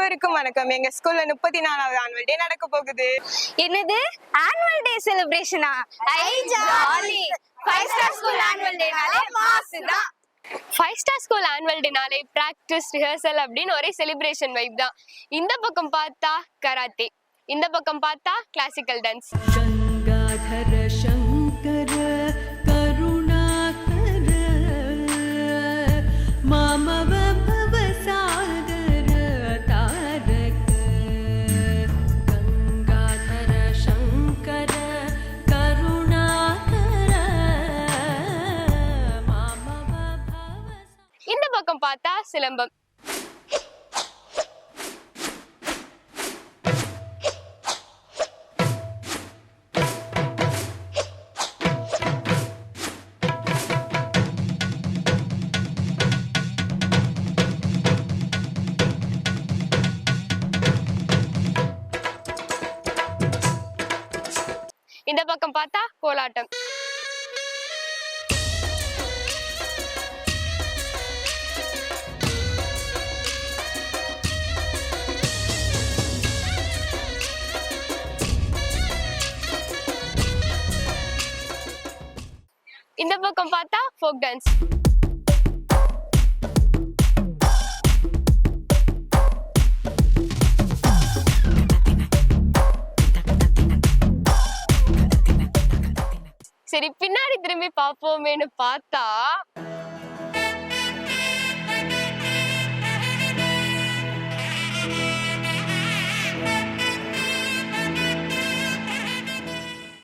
அனைவருக்கும் வணக்கம். எங்க ஸ்கூல்ல 34வது ஆனுவல் டே நடக்க போகுது. என்னது ஆனுவல் டே செலிப்ரேஷனா? ஐ ஜாலி. 5 ஸ்டார் ஸ்கூல் ஆனுவல் டேனாலே மாஸ் தான். 5 ஸ்டார் ஸ்கூல் ஆனுவல் டேனாலே பிராக்டிஸ் ரிஹர்சல் அப்படின்னு ஒரே செலிப்ரேஷன் வைப் தான். இந்த பக்கம் பார்த்தா கராத்தே, இந்த பக்கம் பார்த்தா கிளாசிக்கல் டான்ஸ். கங்காதர சங்கர கருணாகர மாமவ பவசாகர தாரக கங்காதர சங்கர கருணாகர மாமவ இந்த பக்கம் பார்த்தா சிலம்பம். இந்த பக்கம் பார்த்தா கோலாட்டம். இந்த பக்கம் பார்த்தா ஃபோக் டான்ஸ். சரி, பின்னாடி திரும்பி பார்ப்போமேன்னு பார்த்தா